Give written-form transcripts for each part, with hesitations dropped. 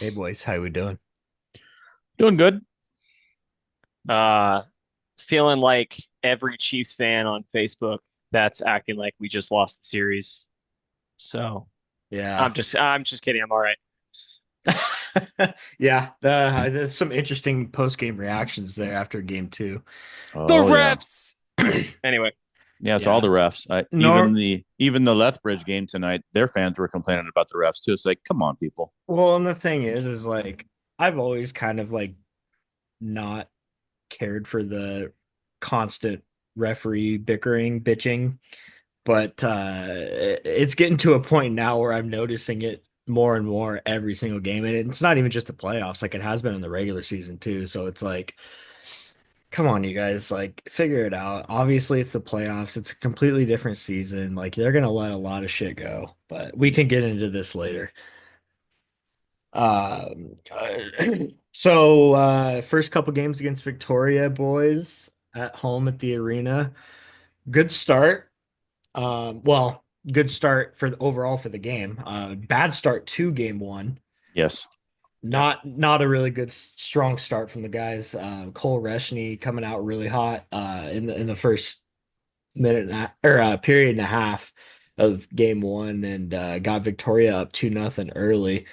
Hey boys, how we doing? Doing good. Uh, Feeling like every Chiefs fan on Facebook that's acting like we just lost the series. So Yeah. I'm just kidding. I'm all right. Yeah, there's some interesting post-game reactions there after game two. The Oh yeah. refs. Anyway, Yes, all Yeah. the refs. Even Nor the Lethbridge game tonight, their fans were complaining about the refs too. It's like, come on, people. well, and the thing is like I've always kind of like not cared for the constant referee bickering, bitching, but it's getting to a point now where I'm noticing it more and more every single game, and it's not even just the playoffs, like it has been in the regular season too. So it's like come on, you guys, like figure it out. Obviously, it's the playoffs. It's a completely different season. Like they're gonna let a lot of shit go, but we can get into this later. Um, uh, first couple games against Victoria, boys, at home at the arena. Good start. Good start for the overall for the game. Bad start to game one. Yes. yeah. Not a really good strong start from the guys. Cole Reshney coming out really hot in the first minute and period and a half of game one and got Victoria up 2-0 early.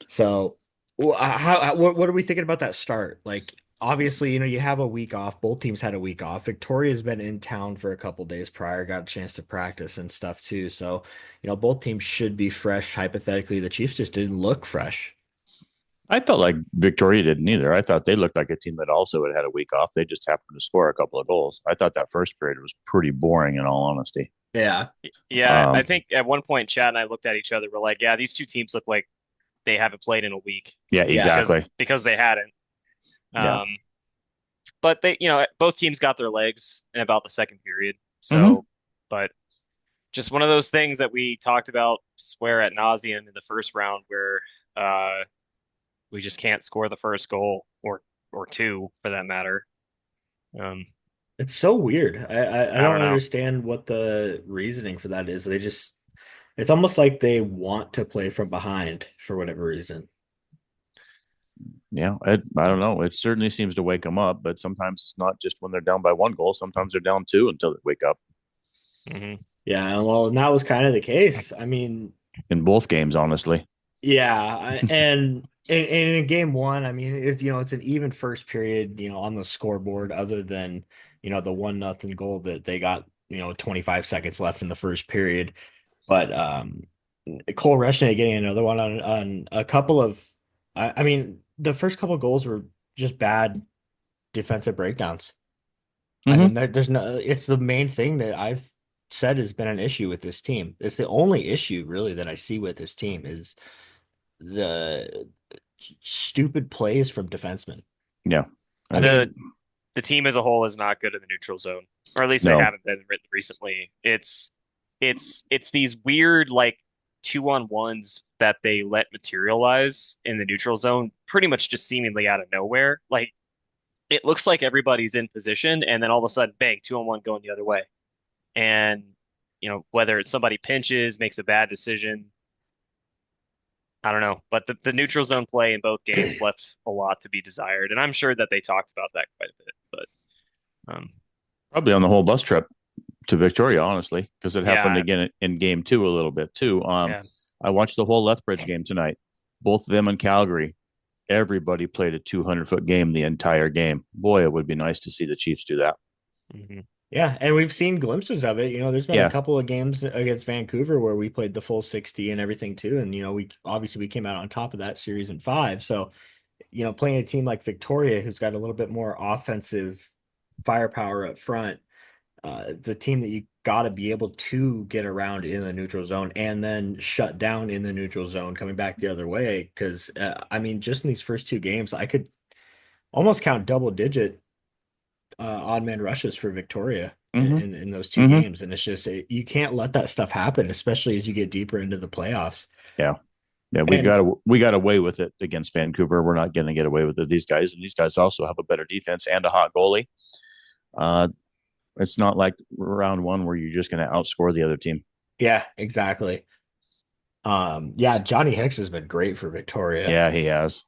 So what are we thinking about that start? Like obviously, you have a week off. Both teams had a week off. Victoria's been in town for a couple days prior, got a chance to practice and stuff too. So, both teams should be fresh. Hypothetically, the Chiefs just didn't look fresh. I felt like Victoria didn't either. I thought they looked like a team that also had a week off. They just happened to score a couple of goals. I thought that first period was pretty boring, in all honesty. Yeah. Yeah, I Um, think at one point Chad and I looked at each other. We're like, yeah, these two teams look like they haven't played in a week yeah, Yeah. exactly. because they hadn't. Yeah. Um, but both teams got their legs in about the second period. Hmm. But just one of those things that we talked about, swear at nauseum in the first round, where uh, we just can't score the first goal or two for that matter. Um, It's so weird. I I don't don't know. understand what the reasoning for that is. It's almost like they want to play from behind for whatever reason. Yeah. I don't know. It certainly seems to wake them up, but sometimes it's not just when they're down by one goal. Sometimes they're down two until they wake up Hmm. Yeah, well, and that was kind of the case. I mean, in both games, honestly. yeah, and in game one, I mean, it's an even first period, on the scoreboard, other than, the 1-0 goal that they got, 25 seconds left in the first period. But Cole Reshney getting another one on a couple of, I mean, the first couple of goals were just bad defensive breakdowns. I mean, Hmm. there's no, it's the main thing that I've said has been an issue with this team. It's the only issue really that I see with this team is the stupid plays from defensemen. Yeah. I I, The mean, the team as a whole is not good in the neutral zone, or at least they no. haven't been recently. It's these weird like 2-on-1s that they let materialize in the neutral zone, pretty much just seemingly out of nowhere. Like it looks like everybody's in position, and then all of a sudden, bang, 2-on-1 going the other way. And whether it's somebody pinches, makes a bad decision, I don't know. But the neutral zone play in both games left a lot to be desired, and I'm sure that they talked about that quite a bit. But Probably on the whole bus trip to Victoria, honestly, because it happened yeah, again in game two a little bit too. yeah. I watched the whole Lethbridge game tonight, both them and Calgary. Everybody played a 200-foot game the entire game. Boy, it would be nice to see the Chiefs do that. Hmm. yeah, and we've seen glimpses of it. There's been a Yeah, couple of games against Vancouver where we played the full 60 and everything too. And, we came out on top of that series in five. So, playing a team like Victoria, who's got a little bit more offensive firepower up front, the team that you got to be able to get around in the neutral zone and then shut down in the neutral zone coming back the other way. Because, I mean, just in these first two games, I could almost count double digit odd man rushes for Victoria mm-hmm, in those two mm-hmm, games. And it's just, you can't let that stuff happen, especially as you get deeper into the playoffs. yeah, yeah. And We got away with it against Vancouver. We're not going to get away with it. These guys also have a better defense and a hot goalie. Uh, it's not like round one where you're just going to outscore the other team. yeah, exactly. Yeah, Johnny Hicks has been great for Victoria. Yeah, he has.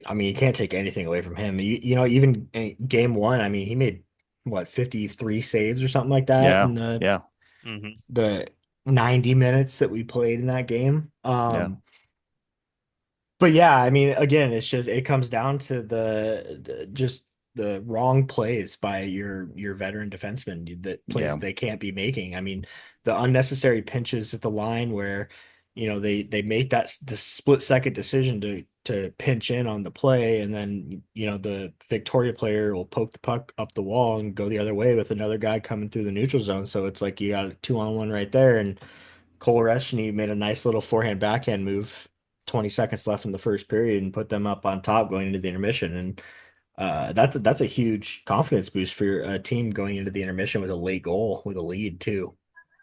I mean, you can't take anything away from him. Even in game one, I mean, he made what 53 saves or something like that Yeah, in the yeah, Hmm. the 90 minutes that we played in that game. yeah, But yeah, I mean, again, it comes down to just the wrong plays by your veteran defenseman, that plays yeah, that they can't be making. I mean, the unnecessary pinches at the line where, they make the split second decision to pinch in on the play, and then the Victoria player will poke the puck up the wall and go the other way with another guy coming through the neutral zone. So it's like you got a 2-on-1 right there, and Cole Reshney made a nice little forehand backhand move, 20 seconds left in the first period, and put them up on top going into the intermission. And that's a huge confidence boost for a team going into the intermission with a late goal with a lead too.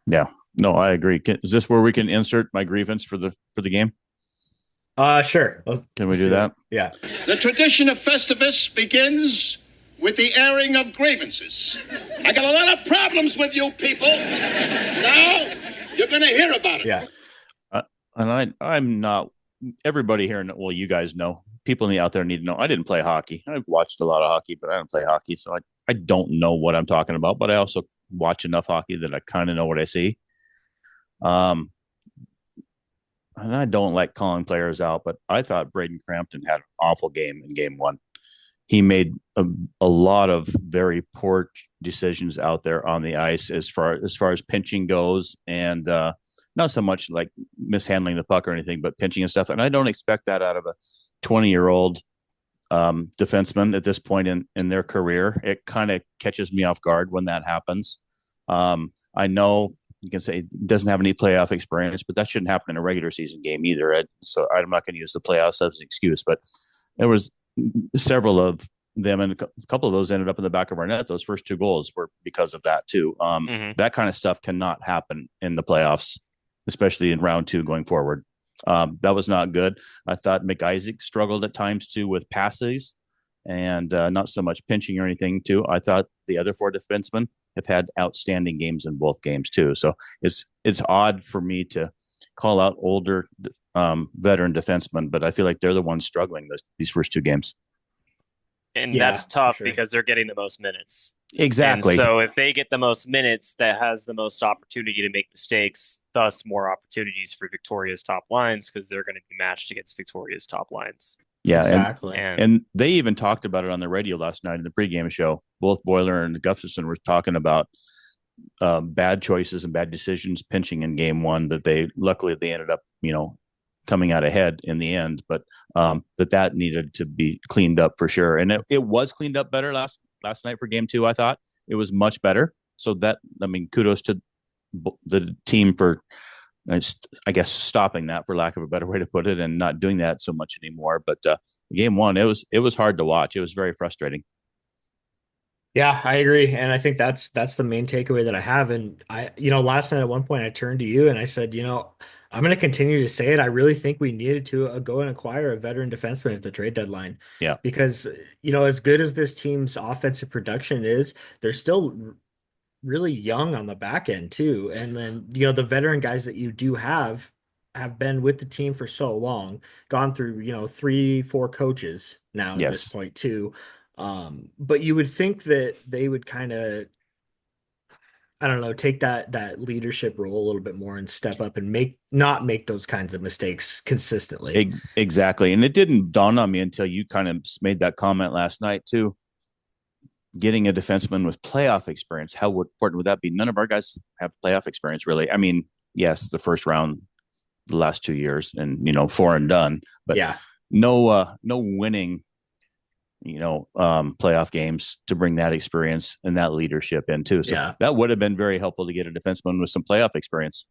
yeah. No, I agree. Is this where we can insert my grievance for the game? Sure. Can we Let's do do it. that? Yeah. The tradition of Festivus begins with the airing of grievances. I got a lot of problems with you people. Now, you're going to hear about it. Yeah. I'm not. Everybody here, well, you guys know. People out there need to know. I didn't play hockey. I've watched a lot of hockey, but I don't play hockey, so I don't know what I'm talking about. But I also watch enough hockey that I kind of know what I see. Um, and I don't like calling players out, but I thought Braden Crampton had an awful game in game one. He made a lot of very poor decisions out there on the ice as far as pinching goes, and not so much like mishandling the puck or anything, but pinching and stuff. And I don't expect that out of a 20-year-old defenseman at this point in their career. It kind of catches me off guard when that happens. I know you can say he doesn't have any playoff experience, but that shouldn't happen in a regular season game either. So I'm not going to use the playoffs as an excuse, but there was several of them, and a couple of those ended up in the back of our net. Those first two goals were because of that too. That kind of stuff cannot happen in the playoffs, especially in round two going forward. That was not good. I thought McIsaac struggled at times too with passes and not so much pinching or anything too. I thought the other four defensemen have had outstanding games in both games too. So it's odd for me to call out older veteran defensemen, but I feel like they're the ones struggling these first two games. And Yeah, that's tough for sure. because they're getting the most minutes. Exactly. And so if they get the most minutes, that has the most opportunity to make mistakes, thus more opportunities for Victoria's top lines because they're going to be matched against Victoria's top lines. Yeah, Exactly. and they even talked about it on the radio last night in the pregame show. Both Boiler and Gustafson were talking about bad choices and bad decisions pinching in game one that they ended up coming out ahead in the end, but that needed to be cleaned up for sure, and it was cleaned up better last night for game two. I thought it was much better. So that, I mean, kudos to the team for, I guess, stopping that, for lack of a better way to put it, and not doing that so much anymore. But game one, it was hard to watch. It was very frustrating. Yeah, I agree. And I think that's the main takeaway that I have. And last night at one point I turned to you and I said, I'm going to continue to say it. I really think we needed to go and acquire a veteran defenseman at the trade deadline Yeah. because, as good as this team's offensive production is, they're still really young on the back end too. And then, the veteran guys that you do have been with the team for so long, gone through, 3, 4 coaches now at this Yes. point too. But you would think that they would kind of, I don't know, take that leadership role a little bit more and step up and not make those kinds of mistakes consistently. Exactly. And it didn't dawn on me until you kind of made that comment last night too. Getting a defenseman with playoff experience, how important would that be? None of our guys have playoff experience, really. I mean, yes, the first round, the last 2 years, and 4 and done, but yeah, no winning, playoff games to bring that experience and that leadership in too. So that would have been very helpful to get a defenseman with some playoff experience.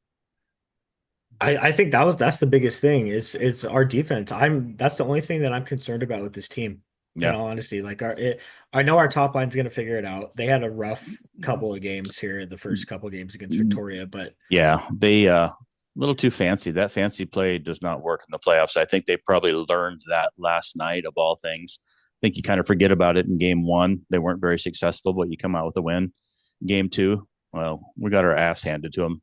I think that's the biggest thing is our defense. That's the only thing that I'm concerned about with this team. Yeah. In all honesty, like I know our top line's going to figure it out. They had a rough couple of games here, the first couple of games against Victoria, but yeah, they a little too fancy. That fancy play does not work in the playoffs. I think they probably learned that last night of all things. I think you kind of forget about it in game one. They weren't very successful, but you come out with a win. Game two, well, we got our ass handed to them.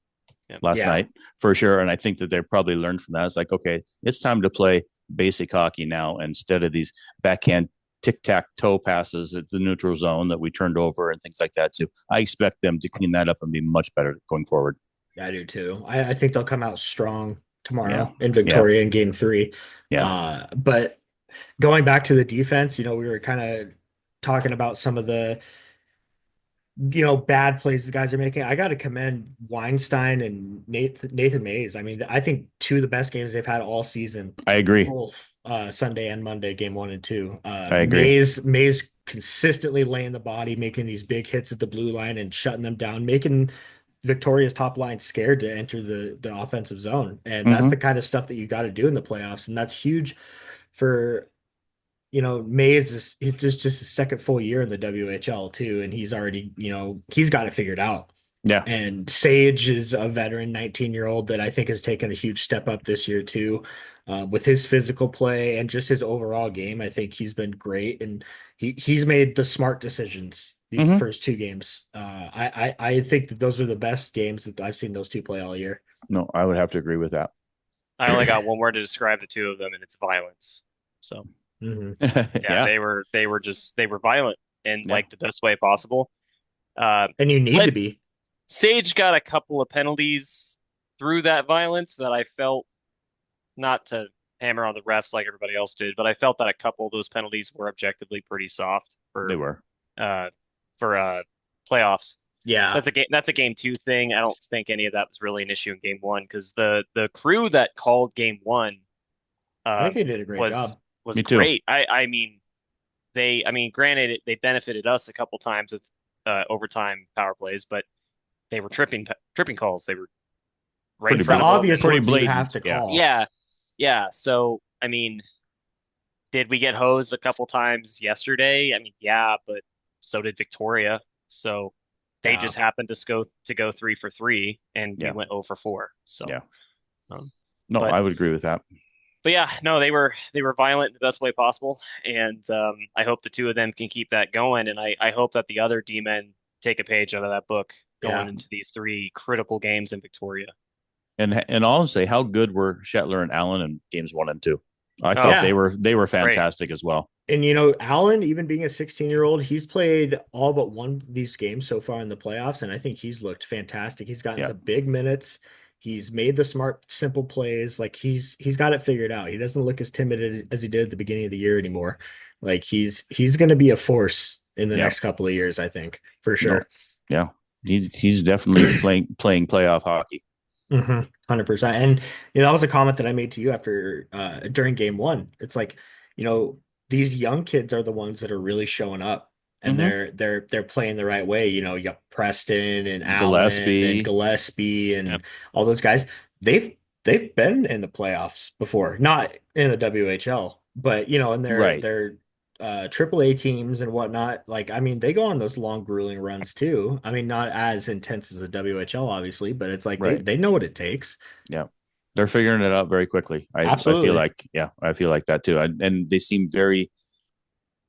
last night for sure. And I think that they probably learned from that. It's like, okay, it's time to play basic hockey now instead of these backhand tic-tac-toe passes at the neutral zone that we turned over and things like that too. I expect them to clean that up and be much better going forward. I do too. I think they'll come out strong Yeah. tomorrow in Victoria in game 3. Yeah. But going back to the defense, we were kind of talking about some of the bad plays the guys are making. I got to commend Weinstein and Nathan Mays. I mean, I think two of the best games they've had all season. I agree. Both Sunday and Monday, game 1 and 2. I agree. Mays consistently laying the body, making these big hits at the blue line and shutting them down, making Victoria's top line scared to enter the offensive zone. And that's the kind of stuff that you got to do in the playoffs. And that's huge for Mays it's just his second full year in the WHL too, and he's already, he's got it figured out. Yeah. And Sage is a veteran 19-year-old that I think has taken a huge step up this year too, with his physical play and just his overall game. I think he's been great, and he's made the smart decisions these first 2 games. I think that those are the best games that I've seen those two play all year. No, I would have to agree with that. I only got one word to describe the two of them, and it's violence. So yeah, they were violent in like the best way possible. And you need to be. Sage got a couple of penalties through that violence that I felt, not to hammer on the refs like everybody else did, but I felt that a couple of those penalties were objectively pretty soft they were for playoffs. Yeah, that's a game 2 thing. I don't think any of that was really an issue in game 1 because the crew that called game 1, I think they did a great job. Was great. I mean, granted, they benefited us a couple times with overtime power plays, but they were tripping calls. They were right in front of obvious pretty ones blatant. You have to call. Yeah. So, I mean, did we get hosed a couple times yesterday? I mean, yeah, but so did Victoria. So they just happened to go 3 for 3, and we went 0 for 4. So I would agree with that. But yeah, no, they were violent in the best way possible, and I hope the two of them can keep that going, and I hope that the other D-men take a page out of that book going into these 3 critical games in Victoria. And honestly, how good were Shetler and Allen in games 1 and 2? I thought they were fantastic as well. And Allen, even being a 16-year-old, he's played all but one of these games so far in the playoffs, and I think he's looked fantastic. He's gotten some big minutes. He's made the smart, simple plays. Like he's got it figured out. He doesn't look as timid as he did at the beginning of the year anymore. Like he's going to be a force in the next couple of years, I think, for sure. No. Yeah, he's definitely playing playoff hockey. 100%. And that was a comment that I made to you after during game 1. It's like, these young kids are the ones that are really showing up. And they're playing the right way. You got Preston and Allen and Gillespie and all those guys. They've been in the playoffs before, not in the WHL, but in their AAA teams and whatnot. Like, I mean, they go on those long, grueling runs too. I mean, not as intense as the WHL, obviously, but it's like they know what it takes. Yeah, they're figuring it out very quickly. Absolutely. I feel like that too. And they seem very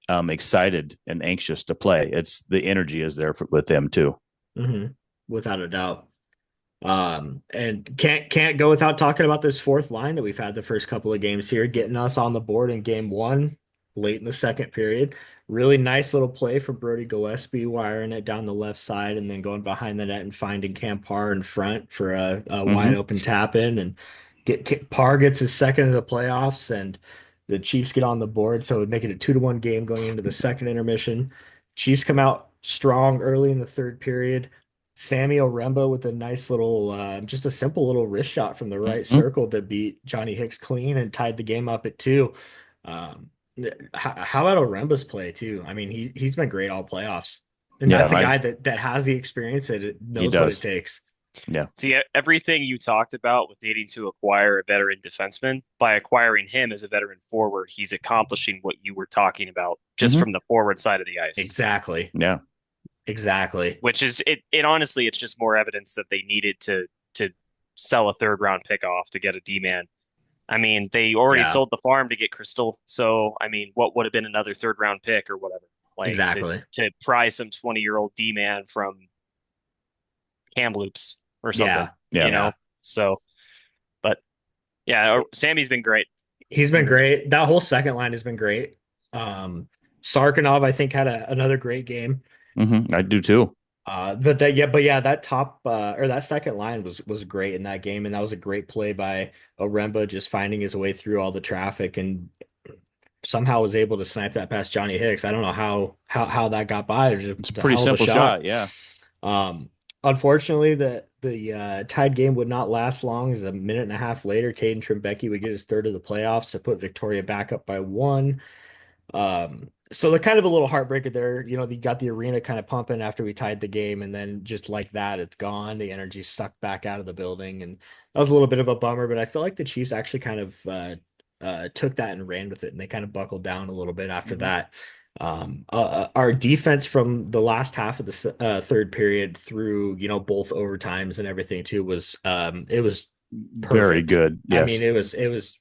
excited and anxious to play. It's the energy is there with them too. Without a doubt. And can't go without talking about this fourth line that we've had the first couple of games here, getting us on the board in game 1 late in the second period. Really nice little play for Brody Gillespie, wiring it down the left side and then going behind the net and finding Campar in front for a wide open tap in, and Parr gets his second of the playoffs, and the Chiefs get on the board, so it would make it a 2-1 game going into the second intermission. Chiefs come out strong early in the third period. Sammy Oremba with a nice little, just a simple little wrist shot from the right circle to beat Johnny Hicks clean and tied the game up at 2. How about Oremba's play too? I mean, he's been great all playoffs, and that's a guy that has the experience that knows what it takes. Yeah. See, everything you talked about with needing to acquire a veteran defenseman, by acquiring him as a veteran forward, he's accomplishing what you were talking about just from the forward side of the ice. Exactly. Yeah. Exactly. Which is it honestly, it's just more evidence that they needed to sell a 3rd round pick off to get a D-man. I mean, they already sold the farm to get Crystal. So, I mean, what would have been another 3rd round pick or whatever? Like exactly. To pry some 20-year-old D-man from Kamloops or something. Yeah. you know. So, but yeah, Sammy's been great. He's been great. That whole second line has been great. Sarkinov, I think, had another great game. I do too. But that top or that second line was great in that game, and that was a great play by Oremba, just finding his way through all the traffic and somehow was able to snipe that past Johnny Hicks. I don't know how that got by. It was It's a a pretty hell of a simple shot. shot. Yeah. Um, Unfortunately, the tied game would not last long. As a minute and a half later, Taden Trimbecky would get his third of the playoffs to put Victoria back up by one. So they're kind of a little heartbreaker there. You know, you got the arena kind of pumping after we tied the game, and then just like that, it's gone. The energy sucked back out of the building, and that was a little bit of a bummer. But I feel like the Chiefs actually kind of took that and ran with it, and they kind of buckled down a little bit after that. Our defense from the last half of the third period through, you know, both overtimes and everything too was it was Very perfect. good. I mean, Yes. it was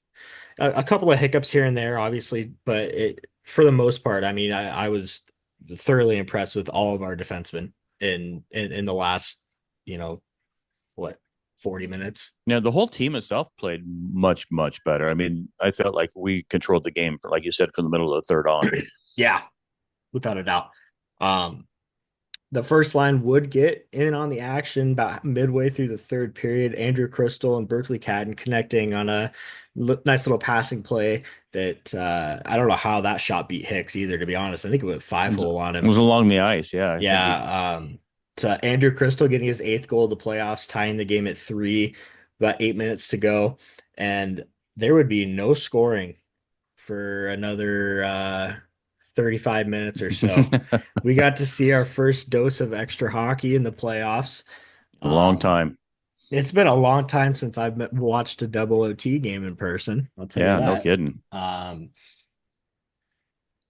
a couple of hiccups here and there, obviously, but it for the most part, I mean, I was thoroughly impressed with all of our defensemen in the last, you know, what, 40 minutes. Now the whole team itself played much, much better. I mean, I felt like we controlled the game for, like you said, from the middle of the third on. Yeah, without a doubt. Um, the first line would get in on the action about midway through the third period. Andrew Crystal and Berkeley Cadden connecting on a nice little passing play that I don't know how that shot beat Hicks either, to be honest. I think it went 5-hole on It was him. along the ice. Yeah. I think Yeah. To Andrew Crystal getting his eighth goal of the playoffs, tying the game at 3, about 8 minutes to go. And there would be no scoring for another 35 minutes or so. We got to see our first dose of extra hockey in the playoffs. a long Um, time. it's been a long time since I've watched a double OT game in person. I'll tell you Yeah. No that. kidding.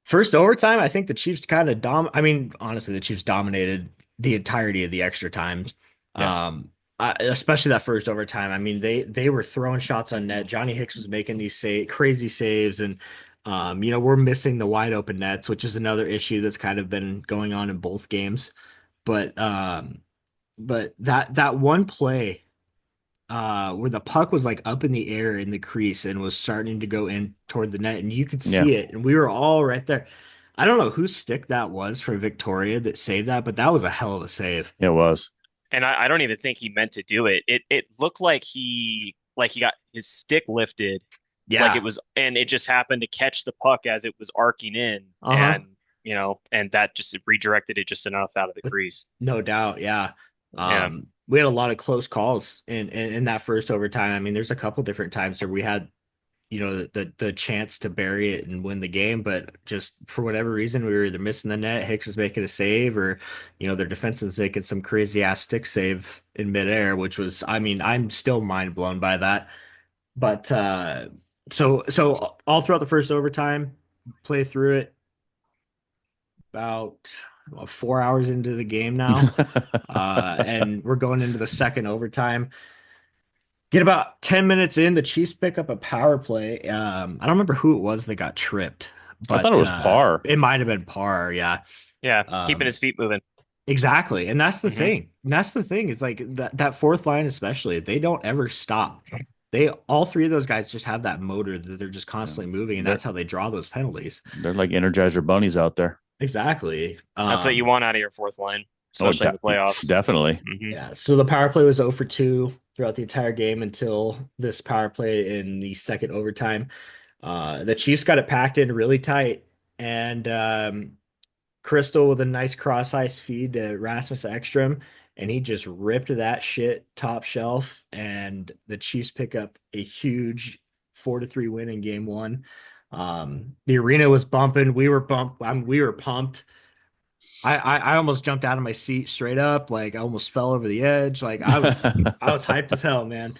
First overtime, I think the Chiefs kind of I mean, honestly, the Chiefs dominated the entirety of the extra times. Yeah. Especially that first overtime. I mean, they were throwing shots on net. Johnny Hicks was making these crazy saves, and you know, we're missing the wide open nets, which is another issue that's kind of been going on in both games. But that one play where the puck was like up in the air in the crease and was starting to go in toward the net, and you could Yeah. see it, and we were all right there. I don't know whose stick that was for Victoria that saved that, but that was a hell of a save. It was. And I don't even think he meant to do it. It looked like he got his stick lifted, like it Yeah. was, and it just happened to catch the puck as it was arcing in, Uh-huh. and and that just redirected it just enough out of the crease. No doubt. Yeah. Yeah. We had a lot of close calls in that first overtime. I mean, there's a couple different times where we had, you know, the chance to bury it and win the game, but just for whatever reason, we were either missing the net, Hicks was making a save, or, you know, their defense was making some crazy ass stick save in midair, which was, I mean, I'm still mind blown by that. But so all throughout the first overtime, play through it about 4 hours into the game now. And we're going into the second overtime. Get about 10 minutes in, the Chiefs pick up a power play. I don't remember who it was that got tripped, I thought but it was Parr. it might have been Parr. Yeah. Yeah. Keeping Um, his feet moving. exactly. And that's the Hmm. thing. And that's the thing is like that fourth line, especially, they don't ever stop. They all three of those guys just have that motor that they're just constantly moving, and They're, that's how they draw those penalties. they're like Energizer bunnies out there. Exactly. That's what you want out of your fourth line, Oh, especially in the playoffs. definitely. Yeah. So the power play was 0 for 2 throughout the entire game until this power play in the second overtime. The Chiefs got it packed in really tight, and Crystal with a nice cross ice feed to Rasmus Ekstrom, and he just ripped that shit top shelf, and the Chiefs pick up a huge 4-3 win in game one. The arena was bumping. We were bumped. I mean, we were pumped. I almost jumped out of my seat straight up, like I almost fell over the edge. Like I was hyped as hell, man.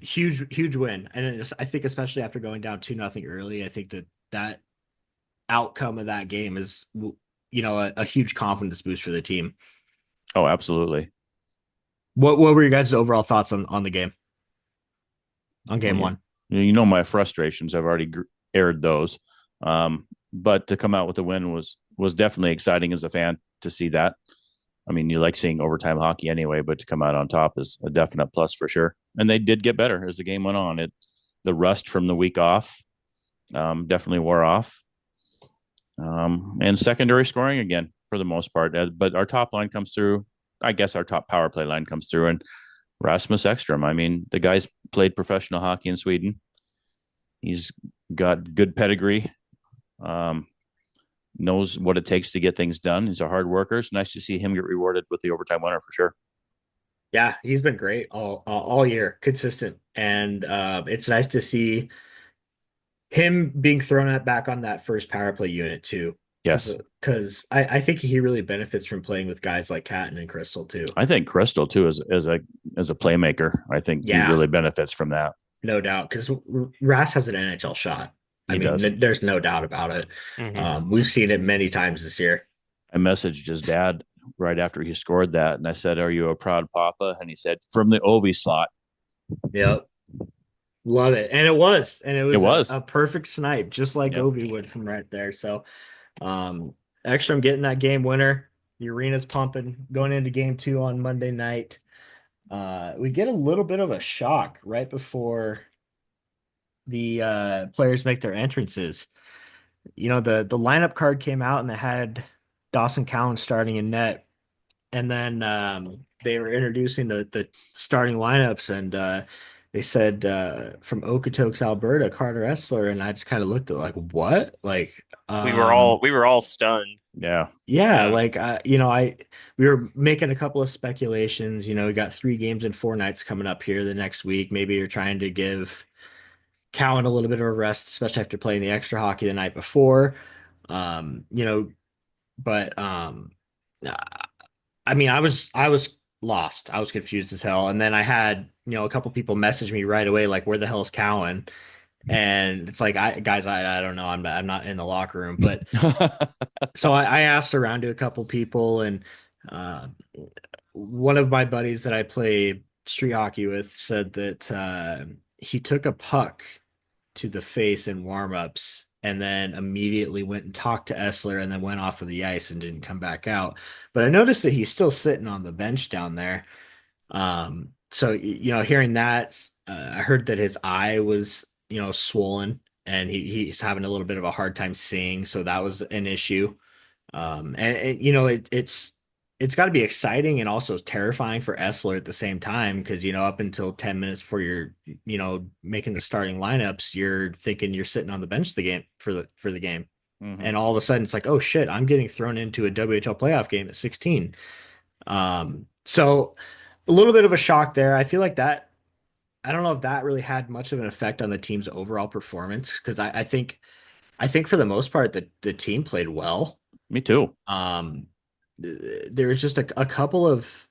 Huge win, and I think especially after going down 2-0 early, I think that outcome of that game is, you know, a huge confidence boost for the team. Oh, absolutely. What were your guys' overall thoughts on the game, on game one? You know my frustrations. I've already aired those, but to come out with a win was definitely exciting as a fan to see that. I mean, you like seeing overtime hockey anyway, but to come out on top is a definite plus for sure. And they did get better as the game went on. The rust from the week off definitely wore off, and secondary scoring again for the most part. But our top line comes through. I guess our top power play line comes through, and Rasmus Ekstrom. I mean, the guy's played professional hockey in Sweden. He's got good pedigree. Knows what it takes to get things done. He's a hard worker. It's nice to see him get rewarded with the overtime winner for sure. Yeah, he's been great all year, consistent, and it's nice to see him being thrown at back on that first power play unit too. Yes, Because I think he really benefits from playing with guys like Catton and Crystal too. I think Crystal too is as a playmaker. I think he really benefits from that. No doubt, because Rass has an NHL shot. He does. There's no doubt about it. Mm-hmm. We've seen it many times this year. I messaged his dad right after he scored that, and I said, "Are you a proud papa?" And he said, "From the Ovi slot." Yep. Love it. And it was. And it was a a perfect snipe, just like Ovi would from right there. So Ekstrom getting that game winner. The arena's pumping going into game 2 on Monday night. We get a little bit of a shock right before the players make their entrances. You know, the lineup card came out and they had Dawson Cowan starting in net. And then they were introducing the starting lineups, and they said from Okotoks, Alberta, Carter Essler, and I just kind of looked at like, what? Like We were all stunned. Yeah, like we were making a couple of speculations. You know, we got 3 games in 4 nights coming up here the next week. Maybe you're trying to give Cowan a little bit of a rest, especially after playing the extra hockey the night before. You know, but I mean, I was lost. I was confused as hell. And then I had, a couple people message me right away, like, where the hell is Cowan? And it's like, I don't know. I'm not in the locker room, but so I asked around to a couple people, and uh, one of my buddies that I play street hockey with said that he took a puck to the face in warmups and then immediately went and talked to Essler and then went off of the ice and didn't come back out. But I noticed that he's still sitting on the bench down there. So hearing that, I heard that his eye was swollen and he's having a little bit of a hard time seeing, so that was an issue. It's got to be exciting and also terrifying for Essler at the same time, because up until 10 minutes before you're making the starting lineups, you're thinking you're sitting on the bench for the game. Mm-hmm. And all of a sudden it's like, oh shit, I'm getting thrown into a WHL playoff game at 16. So a little bit of a shock there. I feel like that, I don't know if that really had much of an effect on the team's overall performance, because I think for the most part the team played well. Me too. There was just a couple of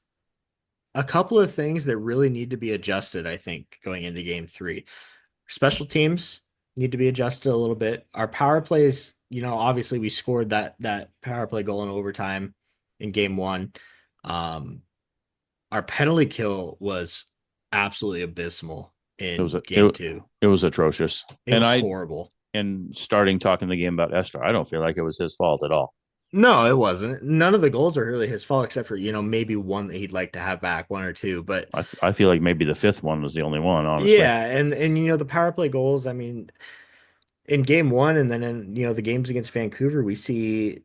things that really need to be adjusted, I think, going into game 3. Special teams need to be adjusted a little bit. Our power plays, obviously we scored that power play goal in overtime in game 1. Our penalty kill was absolutely abysmal in game 2. It was atrocious. It was horrible. And starting talking the game about Esther, I don't feel like it was his fault at all. No, it wasn't. None of the goals are really his fault, except for, maybe one that he'd like to have back, 1 or 2. But I feel like maybe the 5th one was the only one, honestly. Yeah, and the power play goals, I mean, in game 1 and then in, the games against Vancouver, we see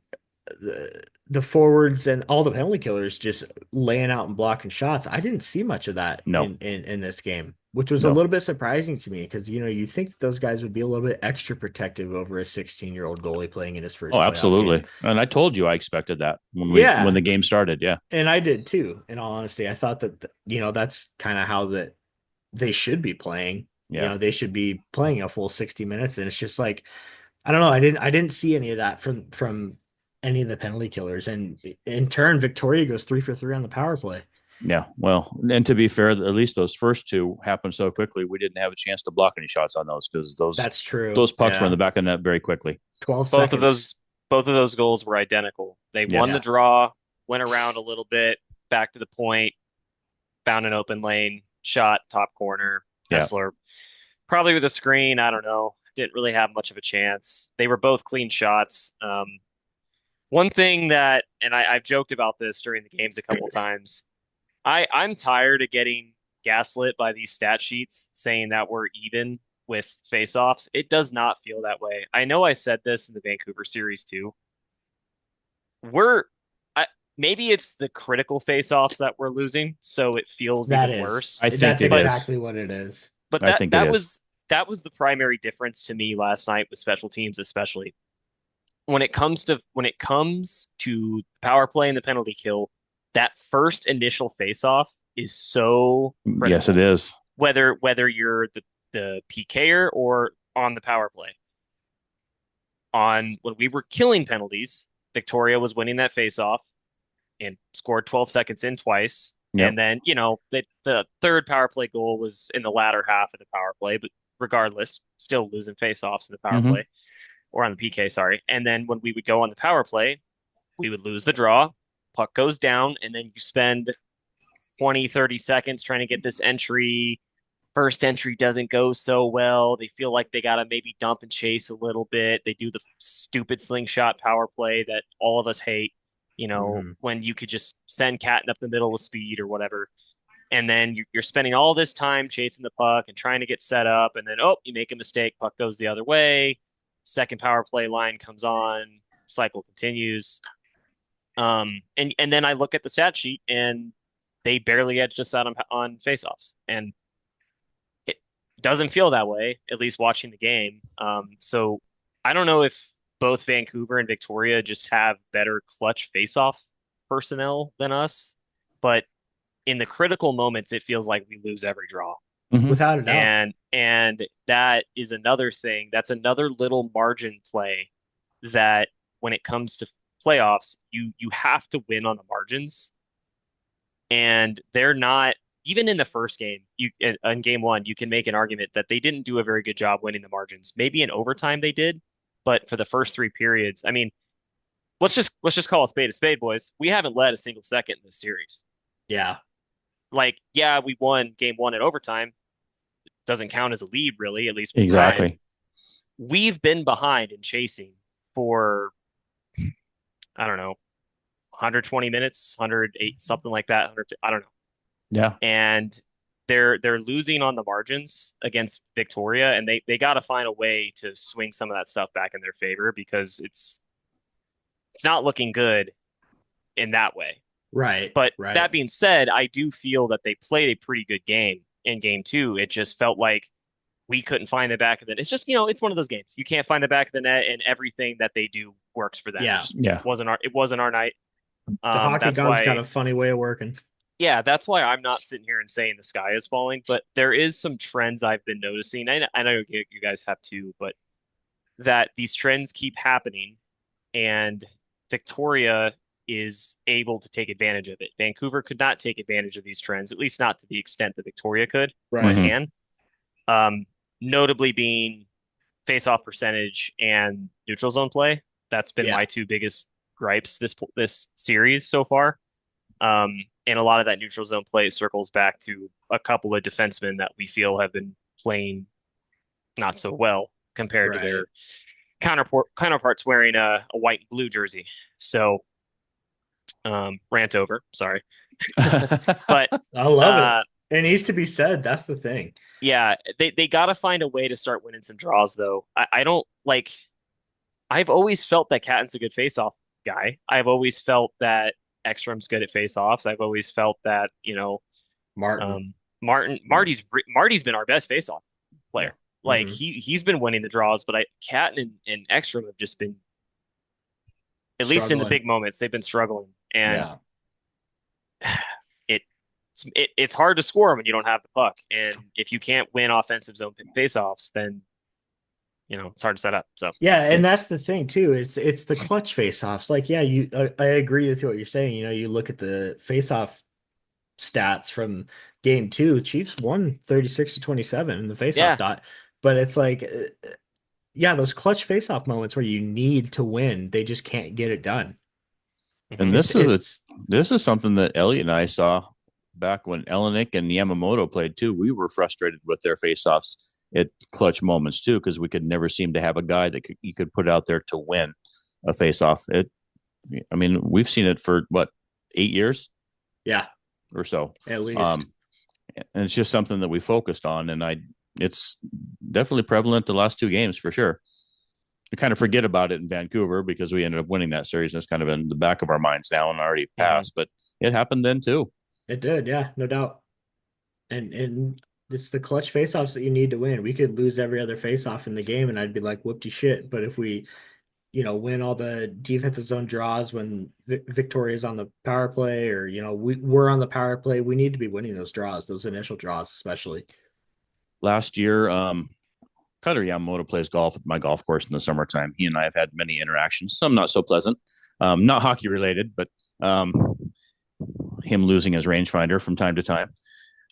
the forwards and all the penalty killers just laying out and blocking shots. I didn't see much of that in this game, which was a little bit surprising to me, because you think that those guys would be a little bit extra protective over a 16-year-old goalie playing in his first. Oh, absolutely. Game. And I told you I expected that when the game started. Yeah, and I did too. In all honesty, I thought that that's kind of how that they should be playing. Yeah. They should be playing a full 60 minutes, and it's just like, I don't know. I didn't see any of that from any of the penalty killers, and in turn, Victoria goes 3 for 3 on the power play. Yeah, well, and to be fair, at least those first 2 happened so quickly, we didn't have a chance to block any shots on those, because that's true. Those pucks were in the back of the net very quickly. 12 seconds. Both of those goals were identical. They won the draw, went around a little bit, back to the point, found an open lane, shot top corner. Essler, probably with a screen. I don't know. Didn't really have much of a chance. They were both clean shots. One thing that, and I've joked about this during the games a couple times, I'm tired of getting gaslit by these stat sheets saying that we're even with faceoffs. It does not feel that way. I know I said this in the Vancouver series too. We're I, Maybe it's the critical faceoffs that we're losing, so it feels That even is, worse. I think that's it is. exactly what it is. But I think it is. that was the primary difference to me last night with special teams, especially when it comes to power play and the penalty kill. That first initial faceoff is so critical. Yes, it is. Whether you're the PKer or on the power play. On when we were killing penalties, Victoria was winning that faceoff and scored 12 seconds in twice. Yep. And then, the third power play goal was in the latter half of the power play, but regardless, still losing faceoffs in the power play or on the PK, sorry. And then when we would go on the power play, we would lose the draw, puck goes down, and then you spend 20, 30 seconds trying to get this entry. First entry doesn't go so well. They feel like they got to maybe dump and chase a little bit. They do the stupid slingshot power play that all of us hate, when you could just send Catton up the middle with speed or whatever. And then you're spending all this time chasing the puck and trying to get set up. And then, you make a mistake, puck goes the other way. Second power play line comes on, cycle continues. And then I look at the stat sheet and they barely edged us out on faceoffs. And it doesn't feel that way, at least watching the game. So I don't know if both Vancouver and Victoria just have better clutch faceoff personnel than us, but in the critical moments, it feels like we lose every draw. Without a doubt. And that is another thing. That's another little margin play that when it comes to playoffs, you have to win on the margins. And they're not, even in the first game, in game one, you can make an argument that they didn't do a very good job winning the margins. Maybe in overtime they did, but for the first three periods, I mean, let's just call a spade, boys. We haven't led a single second in this series. Yeah. We won game one in overtime. Doesn't count as a lead, really, at least. Exactly. We've been behind in chasing for, I don't know, 120 minutes, 108, something like that. 100, I don't know. Yeah. And they're losing on the margins against Victoria, and they got to find a way to swing some of that stuff back in their favor because it's not looking good in that way. Right. But right. That being said, I do feel that they played a pretty good game in game two. It just felt like we couldn't find the back of it. It's just, it's one of those games. You can't find the back of the net, and everything that they do works for them. Yeah. It wasn't our night. The hockey god's got a funny way of working. Yeah, that's why I'm not sitting here and saying the sky is falling, but there is some trends I've been noticing. I know you guys have too, but that these trends keep happening, and Victoria is able to take advantage of it. Vancouver could not take advantage of these trends, at least not to the extent that Victoria could or can. Notably being face-off percentage and neutral zone play. That's been my two biggest gripes this series so far. And a lot of that neutral zone play circles back to a couple of defensemen that we feel have been playing not so well compared to their counterparts wearing a white and blue jersey. So rant over, sorry. But I love it. It needs to be said. That's the thing. Yeah, they got to find a way to start winning some draws, though. I don't like. I've always felt that Catton's a good face-off guy. I've always felt that Ekstrom's good at face-offs. I've always felt that Marty's been our best face-off player. Like he's been winning the draws, but Catton and Ekstrom have just been, at least in the big moments, they've been struggling. And it's hard to score when you don't have the puck. And if you can't win offensive zone faceoffs, then it's hard to set up. So and that's the thing too. It's the clutch faceoffs. Like I agree with what you're saying. You look at the faceoff stats from game two. Chiefs won 36-27 in the faceoff dot. But it's like, those clutch faceoff moments where you need to win, they just can't get it done. And this is something that Elliot and I saw back when Elenick and Yamamoto played too. We were frustrated with their faceoffs at clutch moments too, because we could never seem to have a guy that you could put out there to win a faceoff. I mean, we've seen it for what, 8 years Yeah, or so. at least. And it's just something that we focused on, and it's definitely prevalent the last 2 games for sure. We kind of forget about it in Vancouver because we ended up winning that series, and it's kind of in the back of our minds now and already passed. But it happened then too. It did, yeah, no doubt. And it's the clutch faceoffs that you need to win. We could lose every other faceoff in the game, and I'd be like, whoopty shit. But if we, win all the defensive zone draws when Victoria's on the power play, or we're on the power play, we need to be winning those draws, those initial draws, especially. Last year, Cutter Yamamoto plays golf at my golf course in the summertime. He and I have had many interactions, some not so pleasant, not hockey related, but him losing his rangefinder from time to time.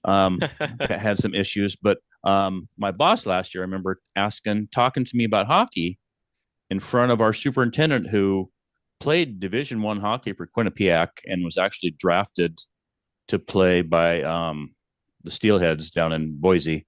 Had some issues, but my boss last year, I remember talking to me about hockey in front of our superintendent, who played Division I hockey for Quinnipiac and was actually drafted to play by the Steelheads down in Boise,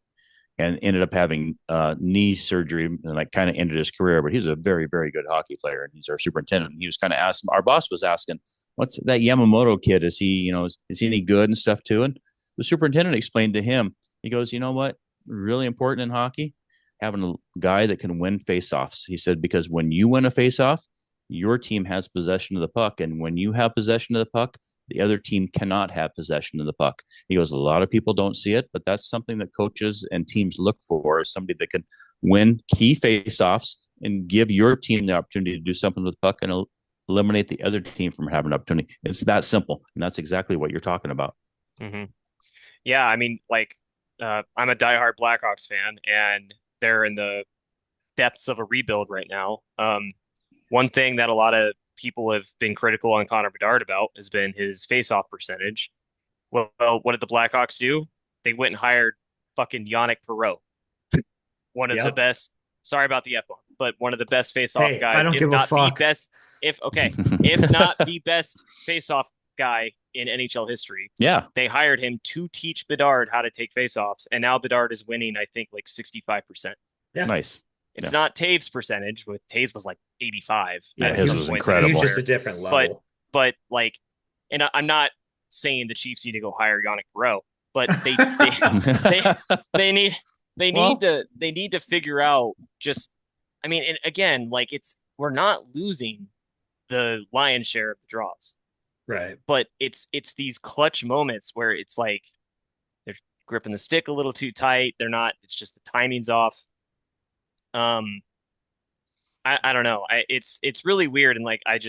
and ended up having knee surgery, and like kind of ended his career. But he's a very, very good hockey player, and he's our superintendent. And he was kind of asking, our boss was asking, "What's that Yamamoto kid? Is he, is he any good and stuff too?" And the superintendent explained to him, he goes, "You know what? Really important in hockey, having a guy that can win faceoffs." He said, because when you win a faceoff, your team has possession of the puck. And when you have possession of the puck, the other team cannot have possession of the puck. He goes, a lot of people don't see it, but that's something that coaches and teams look for, is somebody that can win key faceoffs and give your team the opportunity to do something with the puck and eliminate the other team from having an opportunity. It's that simple. And that's exactly what you're talking about. Mm-hmm. Yeah, I mean, I'm a diehard Blackhawks fan, and they're in the depths of a rebuild right now. One thing that a lot of people have been critical on Connor Bedard about has been his faceoff percentage. Well, what did the Blackhawks do? They went and hired fucking Yannick Perreault, one of the best. Sorry about the F-bomb, but one of the best faceoff guys. I don't give a fuck. If not the best faceoff guy in NHL history. Yeah. They hired him to teach Bedard how to take faceoffs, and now Bedard is winning, I think, like 65%. Yeah. Nice. It's not Taves' percentage. With Taves was like 85. Yeah, his was incredible. He was just a different level. But and I'm not saying the Chiefs need to go hire Yannick Perreault, but they need to figure out just. I mean, and again, we're not losing the lion's share of the draws. Right. But it's these clutch moments where it's like they're gripping the stick a little too tight. They're not. It's just the timing's off. I don't know. It's really weird, and I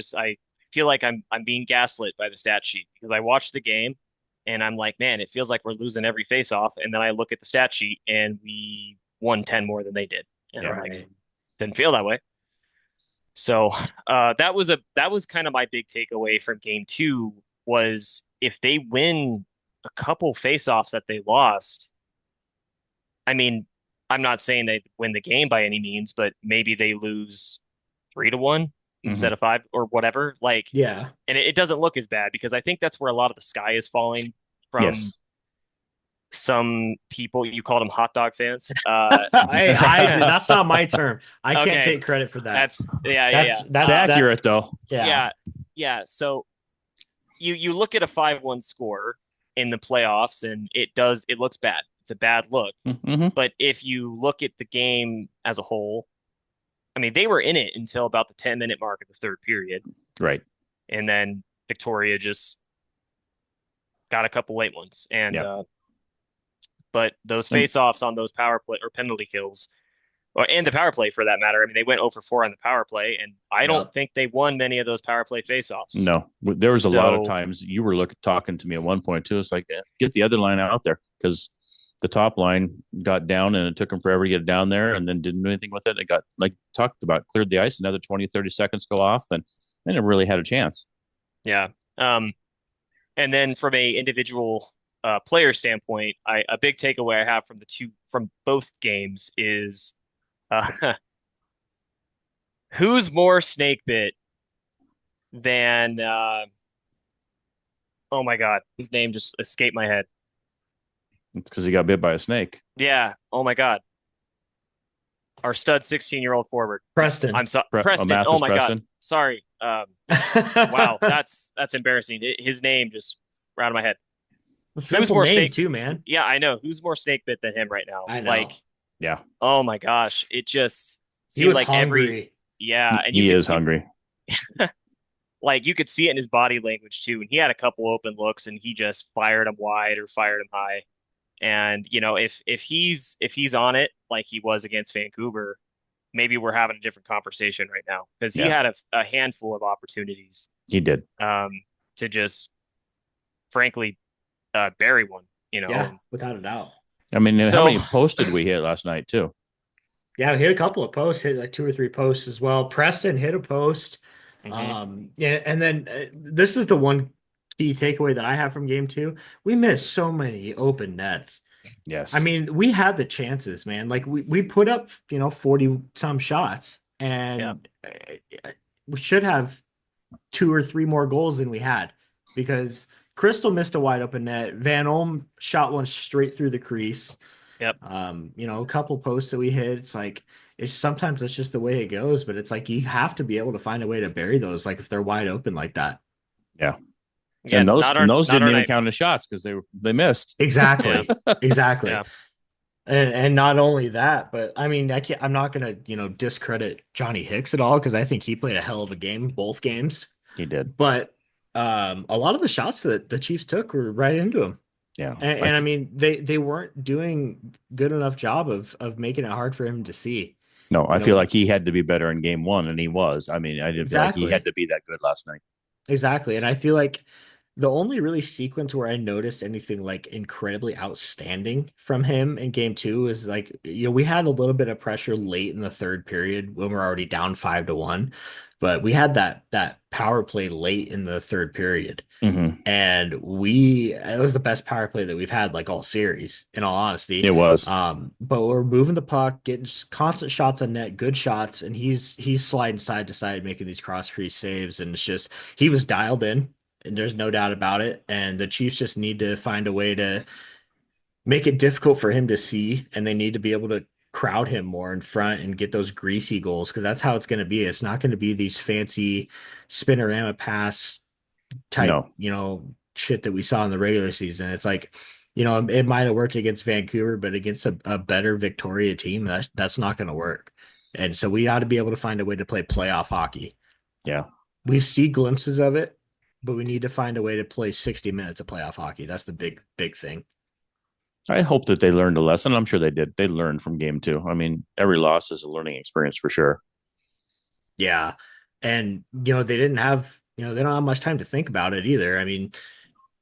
feel like I'm being gaslit by the stat sheet, because I watched the game and I'm like, man, it feels like we're losing every face-off, and then I look at the stat sheet and we won 10 more than they did, and I'm like, didn't feel that way. So that was kind of my big takeaway from game 2, was if they win a couple faceoffs that they lost, I mean, I'm not saying they win the game by any means, but maybe they lose 3-1 instead of 5 or whatever. And it doesn't look as bad, because I think that's where a lot of the sky is falling from. Some people. You called them hot dog fans. That's not my term. I can't take credit for that. That's accurate though. Yeah. So you look at a 5-1 score in the playoffs, and it looks bad. It's a bad look. Mm-hmm. But if you look at the game as a whole, I mean, they were in it until about the 10-minute mark of the third period. Right. And then Victoria just got a couple late ones. And but those face-offs on those power play or penalty kills, and the power play for that matter, I mean, they went 0 for 4 on the power play, and I don't think they won many of those power play face-offs. No, there was a lot of times you were talking to me at one point too. It's like, get the other line out there, because the top line got down and it took them forever to get down there, and then didn't do anything with it. It got, like talked about, cleared the ice, another 20, 30 seconds go off, and then it really had a chance. Yeah. And then from a individual player standpoint, a big takeaway I have from both games is who's more snake bit than oh my God, his name just escaped my head. It's because he got bit by a snake. Yeah. Oh my God. Our stud 16-year-old forward. Preston. I'm sorry. Preston. Oh my God. Sorry. Wow, that's embarrassing. His name just right out of my head. Who's Simple more name snake? too, man. Yeah, I know. Who's more snake bit than him right now? I Like, know. Yeah, oh my gosh, it just He seemed was like hungry. yeah, and you he could is see hungry. like you could see it in his body language too. And he had a couple open looks, and he just fired him wide or fired him high. And if he's on it like he was against Vancouver, maybe we're having a different conversation right now because he Yeah, had a handful of opportunities he did. um, to just frankly bury one, Yeah, and without a doubt. I mean, how so many posts did we hit last night too? Yeah, we hit a couple of posts, hit like two or three posts as well. Preston hit a post. mhm, Yeah, and then this is the one key takeaway that I have from game two. We missed so many open nets. I Yes, mean, we had the chances, man. Like we put up, 40 some shots yeah, and we should have two or three more goals than we had because Crystal missed a wide open net. Van Olm shot one straight through the crease. yep, A couple posts that we hit. It's like it's sometimes that's just the way it goes, but it's like you have to be able to find a way to bury those, like if they're wide open like that. yeah, yeah. and those Not and our those not didn't our even night. count as shots because they missed. Yeah, Exactly. Exactly. yeah, And not only that, but I mean, I'm not gonna, discredit Johnny Hicks at all because I think he played a hell of a game, both games. He did. But a lot of the shots that the Chiefs took were right into him. Yeah, And I mean, they weren't doing good enough job of making it hard for him to see. no, I You feel know, like he had to be better in game one, and he was. I mean, I didn't feel like he had exactly. to be that good last night. Exactly. And I feel like the only really sequence where I noticed anything like incredibly outstanding from him in game two is like, we had a little bit of pressure late in the third period when we're already down 5-1, but we had that power play late in the third period. Mm-hmm. And it was the best power play that we've had like all series, in all honesty. It was. But we're moving the puck, getting constant shots on net, good shots, and he's sliding side to side, making these cross crease saves, and it's just he was dialed in, and there's no doubt about it. And the Chiefs just need to find a way to make it difficult for him to see, and they need to be able to crowd him more in front and get those greasy goals because that's how it's going to be. It's not going to be these fancy spinorama pass type, No, shit that we saw in the regular season. It's like, it might have worked against Vancouver, but against a better Victoria team, that's not going to work. And so we ought to be able to find a way to play playoff hockey. yeah. We see glimpses of it, but we need to find a way to play 60 minutes of playoff hockey. That's the big, big thing. I hope that they learned a lesson. I'm sure they did. They learned from game two. I mean, every loss is a learning experience for sure. Yeah. And, they don't have much time to think about it either. I mean,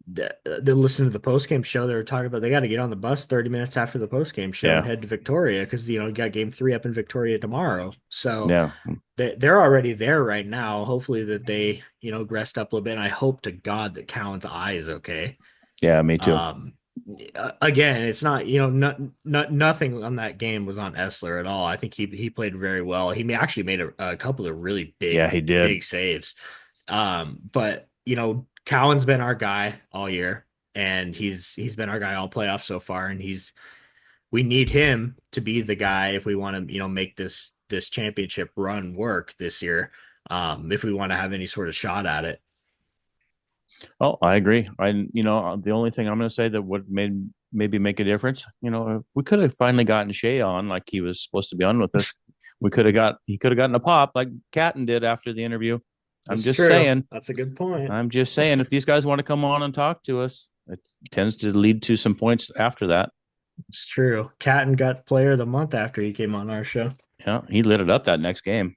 they listen to the post game show. They were talking about they got to get on the bus 30 minutes after the post game show and Yeah, head to Victoria because you got game three up in Victoria tomorrow. So yeah, they're already there right now. Hopefully that they rest up a little bit. And I hope to God that Cowan's eye is okay. yeah. Me too. Um, Again, it's not nothing on that game was on Essler at all. I think he played very well. Actually made a couple of really Yeah, he did. big saves. But Cowan's been our guy all year, and he's been our guy all playoffs so far, and we need him to be the guy if we want to make this championship run work this year. If we want to have any sort of shot at it. Oh, I agree. The only thing I'm going to say that would maybe make a difference, if we could have finally gotten Shea on like he was supposed to be on with us. He could have gotten a pop like Catton did after the interview. That's Just true. saying. That's a good point. I'm just saying, if these guys want to come on and talk to us, it tends to lead to some points after that. It's true. Catton got player of the month after he came on our show. Yeah, he lit it up that next game.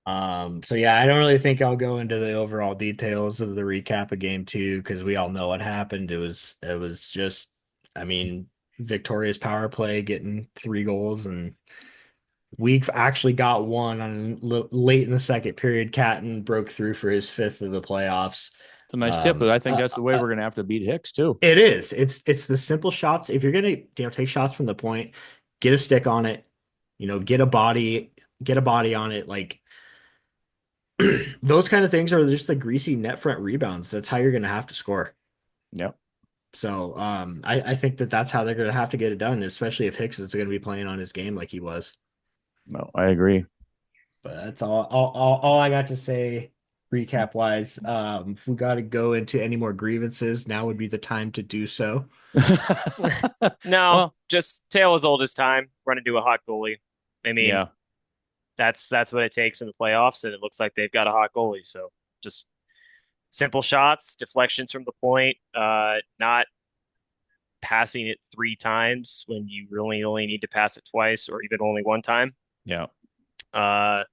So yeah, I don't really think I'll go into the overall details of the recap of game two because we all know what happened. It was just, I mean, Victoria's power play getting three goals, and we've actually got one on late in the second period. Catton broke through for his fifth of the playoffs. It's a nice tip, but I think that's the way we're going to have to beat Hicks too. It is. It's the simple shots. If you're gonna take shots from the point, get a stick on it. Get a body on it. Like those kind of things are just the greasy net front rebounds. That's how you're going to have to score. Yep. So I think that's how they're going to have to get it done, especially if Hicks is going to be playing on his game like he was. No, I agree. But that's all I got to say recap wise. If we got to go into any more grievances, now would be the time to do so. No, Well, just tale as old as time. Run into a hot goalie. I mean, yeah. that's what it takes in the playoffs, and it looks like they've got a hot goalie. So just simple shots, deflections from the point, not passing it 3 times when you really only need to pass it twice or even only 1 time. Yeah. Uh,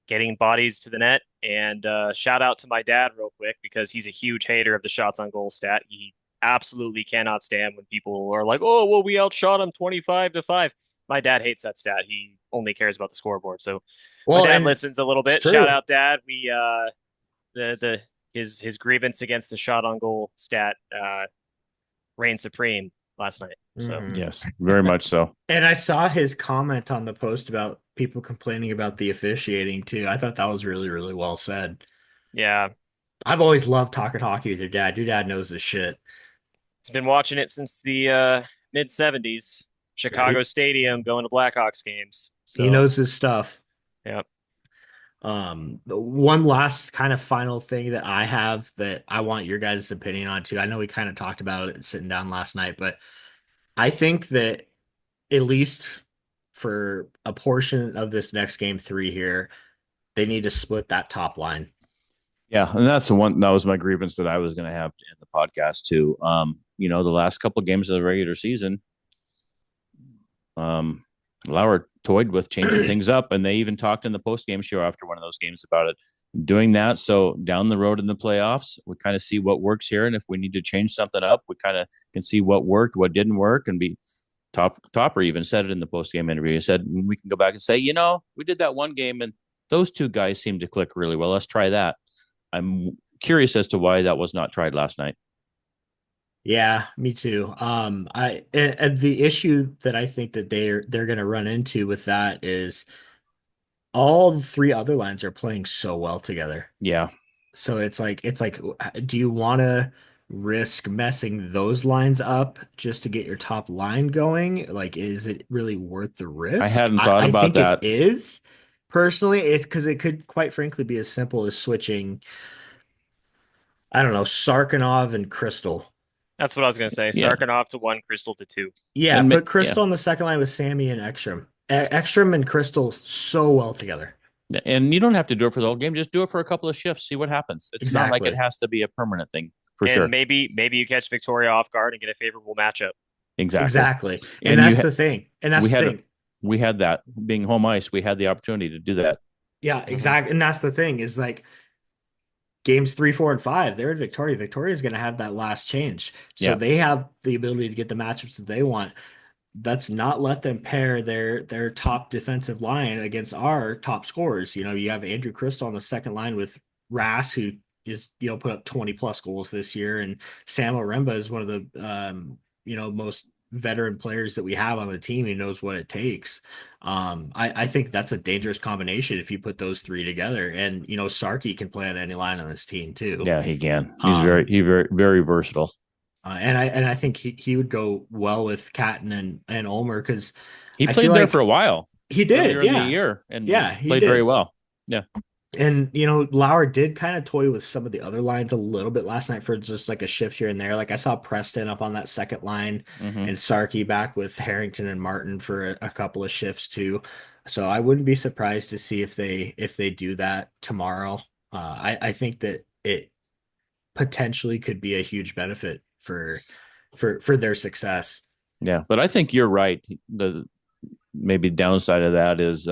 Getting bodies to the net. And shout out to my dad real quick because he's a huge hater of the shots on goal stat. He absolutely cannot stand when people are like, "Oh, well, we outshot him 25-5." My dad hates that stat. He only cares about the scoreboard. So my Well, dad and listens a little it's bit. Shout true. out, Dad. We the his grievance against the shot on goal stat reigned supreme last night. So Mhm. Yes, very much so. And I saw his comment on the post about people complaining about the officiating too. I thought that was really, really well said. yeah, I've always loved talking hockey with your dad. Your dad knows his shit. he's been watching it since the mid '70s. Yeah, Chicago Stadium, going to Blackhawks games. he So knows his stuff. yeah. The one last kind of final thing that I have that I want your guys' opinion on too. I know we kind of talked about it sitting down last night, but I think that at least for a portion of this next game three here, they need to split that top line. Yeah, and that's the one that was my grievance that I was going to have in the podcast too. The last couple of games of the regular season, Lauer toyed with changing things up, and they even talked in the post game show after one of those games about it. Doing that, so down the road in the playoffs, we kind of see what works here, and if we need to change something up, we kind of can see what worked, what didn't work, and be Topper even said it in the post game interview. He said we can go back and say, we did that one game, and those two guys seemed to click really well. Let's try that. I'm curious as to why that was not tried last night. Yeah, me too. And the issue that I think that they're going to run into with that is all the three other lines are playing so well together. Yeah, So it's like, do you want to risk messing those lines up just to get your top line going? Like, is it really worth the I risk? hadn't I, thought I about think it that. is. Personally, it's because it could quite frankly be as simple as switching, I don't know, Sarkinov and Crystal. That's what I was going to say. Yeah, Sarkinov to 1, Crystal to 2. Yeah, and put yeah, Crystal on the second line with Sammy and Ekstrom. Ekstrom and Crystal so well together. and you don't have to do it for the whole game. Just do it for a couple of shifts. See what happens. It's not like it Exactly. has to be a permanent thing for And sure. maybe you catch Victoria off guard and get a favorable matchup. Exactly. Exactly. And And that's the thing. And that's we the had thing. we had that being home ice. We had the opportunity to do that. Yeah, Mhm. exactly. And that's the thing is like games three, four, and five, they're in Victoria. Victoria is going to have that last change. So Yeah, they have the ability to get the matchups that they want. Let's not let them pair their top defensive line against our top scorers. You have Andrew Crystal on the second line with Rass, who is, put up 20 plus goals this year. And Sam Oremba is one of the, most veteran players that we have on the team. He knows what it takes. I think that's a dangerous combination if you put those three together. And, Sarkey can play on any line on this team too. yeah, he can. Um, He's very very versatile. and I think he would go well with Catton and Ulmer because He I feel played there for like a while he did, earlier in the yeah. year and Yeah, he played very did. well. Yeah. And Lauer did kind of toy with some of the other lines a little bit last night for just like a shift here and there. Like I saw Preston up on that second line Mm-hmm. and Sarkey back with Harrington and Martin for a couple of shifts too. So I wouldn't be surprised to see if they do that tomorrow. I think that it potentially could be a huge benefit for their success. Yeah, but I think you're right. The maybe downside of that is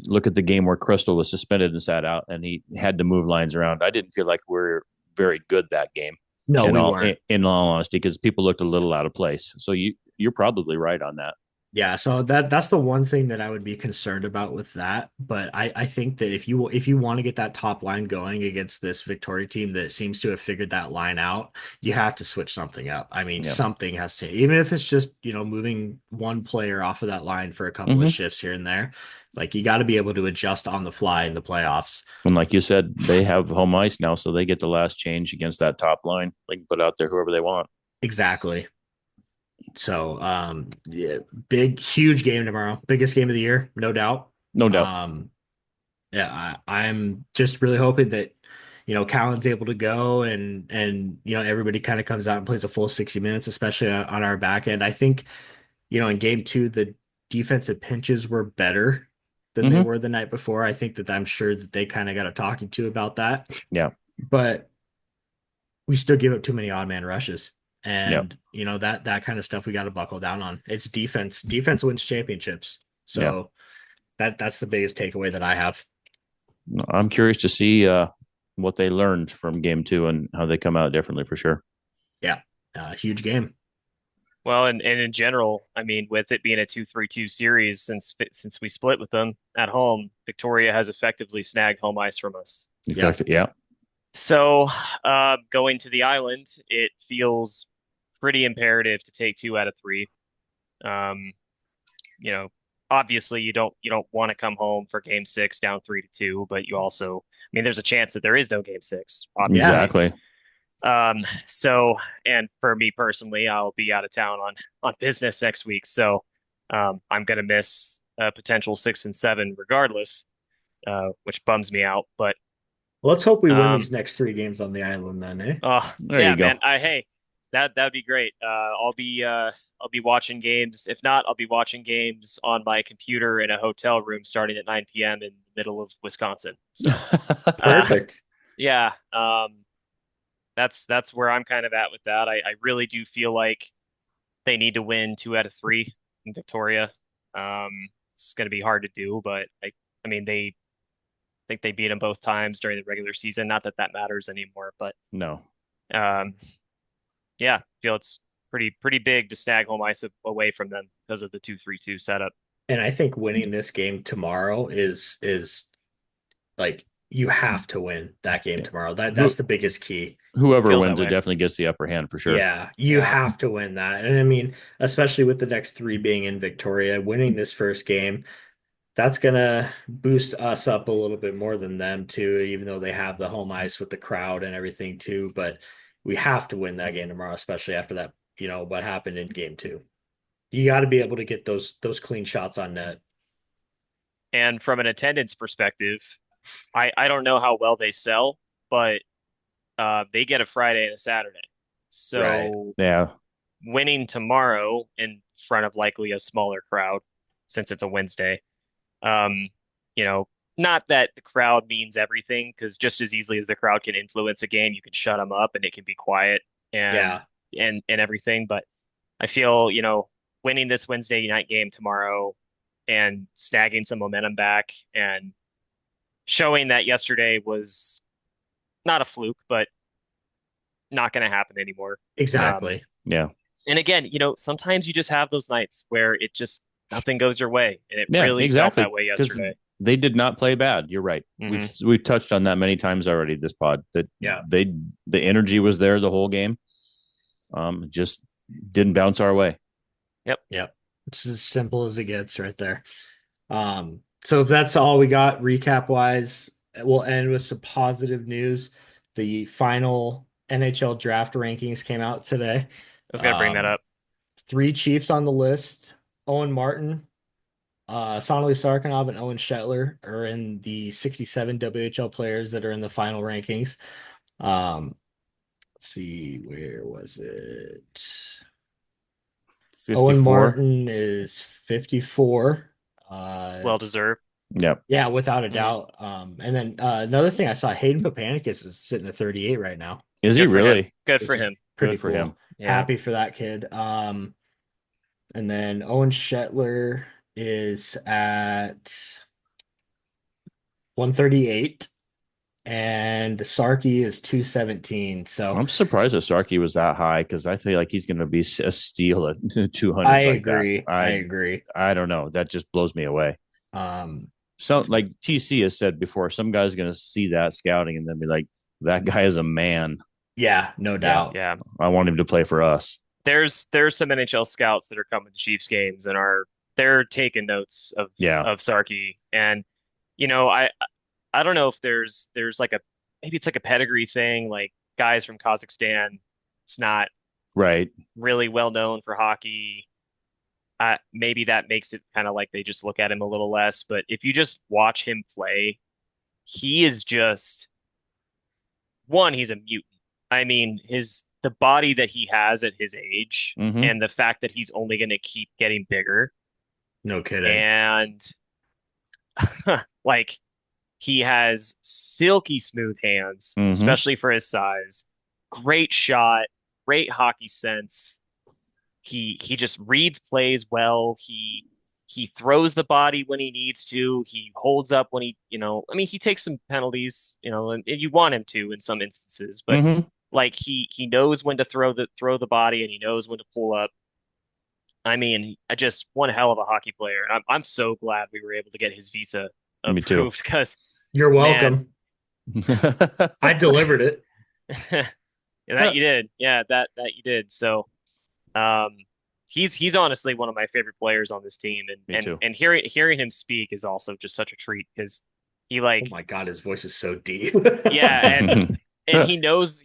look at the game where Crystal was suspended and sat out, and he had to move lines around. I didn't feel like we are very good that game. No, we weren't. In all honesty, because people looked a little out of place. So you're probably right on that. Yeah, so that's the one thing that I would be concerned about with that. But I think that if you want to get that top line going against this Victoria team that seems to have figured that line out, you have to switch something up. I mean, Yeah. something has to, even if it's just, moving one player off of that line for a couple of Mm-hmm. shifts here and there. Like you got to be able to adjust on the fly in the playoffs. And like you said, they have home ice now, so they get the last change against that top line. They can put out there whoever they want. Exactly. So, yeah, huge game tomorrow. Biggest game of the year, no doubt. No doubt. Yeah, I'm just really hoping that, Callan's able to go and everybody kind of comes out and plays a full 60 minutes, especially on our back end. I think, in game two, the defensive pinches were better than they Hmm. were the night before. I think that I'm sure that they kind of got a talking to about that, Yeah. but we still give up too many odd man rushes. Yeah. And that kind of stuff we got to buckle down on. It's defense. Defense wins championships. Yeah. So that's the biggest takeaway that I have. I'm curious to see what they learned from game two and how they come out differently for sure. Yeah, huge game. Well, and in general, I mean, with it being a 2-3-2 series, since we split with them at home, Victoria has effectively snagged home ice from us. In Yeah. fact, yeah. So, going to the island, it feels pretty imperative to take 2 out of 3. Um, you know, obviously you don't want to come home for game 6 down 3-2, but you also, I mean, there's a chance that there is no game 6, obviously. Exactly. So, and for me personally, I'll be out of town on business next week, so I'm gonna miss a potential 6 and 7 regardless, which bums me out. But Let's hope we win um, these next 3 games on the island then, eh? oh There yeah, you go. man. Hey, that'd be great. I'll be watching games. If not, I'll be watching games on my computer in a hotel room starting at 9 p.m. in the middle of Wisconsin. So, Perfect. yeah. That's where I'm kind of at with that. I really do feel like they need to win 2 out of 3 in Victoria. It's going to be hard to do, but I mean, they think they beat them both times during the regular season. Not that that matters anymore, but No. um, yeah, I feel it's pretty big to snag home ice away from them because of the 2-3-2 setup. And I think winning this game tomorrow is like you have to win that game Yeah. tomorrow. That's the biggest key. Whoever Feels that wins it way. definitely gets the upper hand for sure. Yeah, you Yeah. have to win that. And I mean, especially with the next 3 being in Victoria, winning this first game, that's gonna boost us up a little bit more than them too, even though they have the home ice with the crowd and everything too. But we have to win that game tomorrow, especially after that, what happened in game 2. You got to be able to get those clean shots on net. And from an attendance perspective, I don't know how well they sell, but they get a Friday and a Saturday. Right. So Yeah. winning tomorrow in front of likely a smaller crowd, since it's a Wednesday, um, you know, not that the crowd means everything, because just as easily as the crowd can influence a game, you can shut them up and it can be quiet and Yeah. and everything. But I feel, winning this Wednesday night game tomorrow and snagging some momentum back and showing that yesterday was not a fluke, but not going to happen anymore. Exactly. Yeah. And again, sometimes you just have those nights where it just nothing goes your way, and it Yeah, really felt exactly. that way Because yesterday. they did not play bad. You're right. We've touched on that many times already. This pod that Yeah. the energy was there the whole game. Just didn't bounce our way. Yep. It's as simple as it gets right there. So if that's all we got recap wise, we'll end with some positive news. The final NHL draft rankings came out today. I was going to bring that up. 3 Chiefs on the list. Owen Martin, Sonali Sarkinov, and Owen Shetler are in the 67 WHL players that are in the final rankings. Let's see, where was it? 54. Owen Martin is 54. Well deserved. Yep. Yeah, without a doubt. And then another thing I saw, Hayden Papanicus is sitting at 38 right now. Is he Good for him. really? Good Which for is him. Pretty Good for cool. him. Yeah. Happy for that kid. And then Owen Shetler is at 138 and Sarky is 217. So I'm surprised that Sarky was that high because I feel like he's going to be a steal at 200. I like agree. That. I agree. I don't know. That just blows me away. So, like TC has said before, some guy's going to see that scouting and then be like, that guy is a man. Yeah, no doubt. Yeah. I want him to play for us. There's some NHL scouts that are coming to Chiefs games and they're taking notes of Sarky. And I don't know if there's like maybe it's like a pedigree thing, like guys from Kazakhstan. It's not right. really well known for hockey. maybe that makes it kind of like they just look at him a little less. But if you just watch him play, he is just one, he's a mutant. I mean, the body that he has at his age Mm-hmm. and the fact that he's only going to keep getting bigger No kidding. and like he has silky smooth hands, Mm-hmm. especially for his size. Great shot, great hockey sense. He just reads plays well. He throws the body when he needs to. He holds up when I mean, he takes some penalties, and you want him to in some instances, but Mm-hmm. like he knows when to throw the body and he knows when to pull up. I mean, I just one hell of a hockey player. I'm so glad we were able to get his visa Me too. approved because You're man, welcome. I delivered it. yeah, that you did. Yeah, that you did. So, um, he's honestly one of my favorite players on this team, and Me too. and hearing him speak is also just such a treat because he Oh my God, his voice is so deep. yeah, and he knows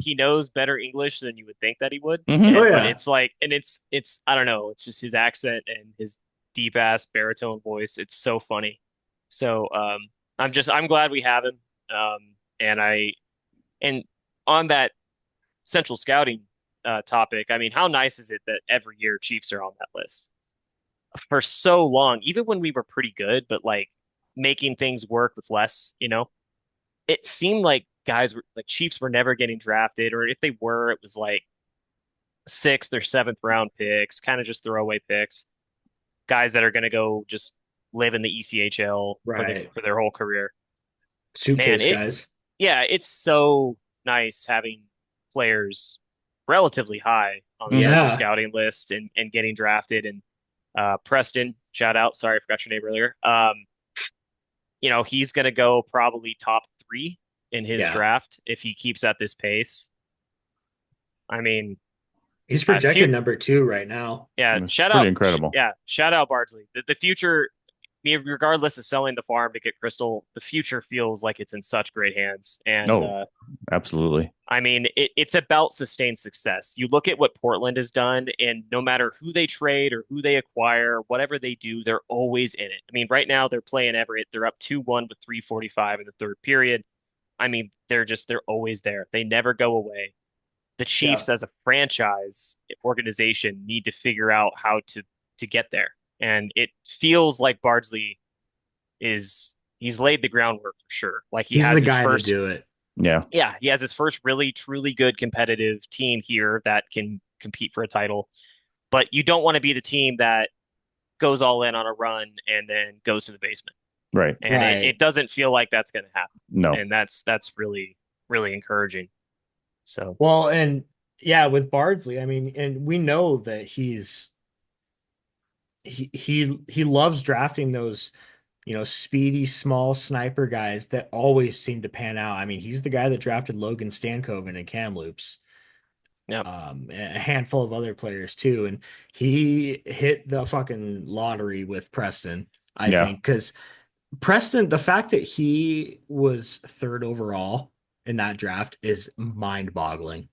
better English than you would think that he would. Mhm. Oh, But yeah. it's like, and it's I don't know, it's just his accent and his deep ass baritone voice. It's so funny. So I'm glad we have him. And and on that central scouting topic, I mean, how nice is it that every year Chiefs are on that list for so long, even when we were pretty good, but like making things work with less, it seemed like guys were like Chiefs were never getting drafted, or if they were, it was like sixth or seventh round picks, kind of just throwaway picks, guys that are going to go just live in the ECHL Right. for their whole career. Man, Suitcase guys. yeah, it's so nice having players relatively high on the central Yeah. scouting list and getting drafted. And Preston, shout out. Sorry, I forgot your name earlier. He's going to go probably top 3 in his Yeah. draft if he keeps at this pace. I mean, He's projected number 2 right now. yeah, It's pretty incredible. Shout out Bardsley. The future, regardless of selling the farm to get Crystal, the future feels like it's in such great hands. And absolutely. I mean, it's about sustained success. You look at what Portland has done, and no matter who they trade or who they acquire, whatever they do, they're always in it. I mean, right now they're playing Everett. They're up 2-1 with 3:45 in the third period. I mean, they're always there. They never go away. The Chiefs as a franchise organization need to figure out how to get there. And it feels like Bardsley he's laid the groundwork for sure. Like he's the guy to do it. Yeah. Yeah, he has his first really truly good competitive team here that can compete for a title. But you don't want to be the team that goes all in on a run and then goes to the basement. Right. And it doesn't feel like that's going to happen. No. And that's really, really encouraging. So, well, and yeah, with Bardsley, I mean, and we know that he loves drafting those, speedy, small sniper guys that always seem to pan out. I mean, he's the guy that drafted Logan Stankoven and Kamloops. yeah, A handful of other players too, and he hit the fucking lottery with Preston. I think because Preston, the fact that he was 3rd overall in that draft is mind-boggling.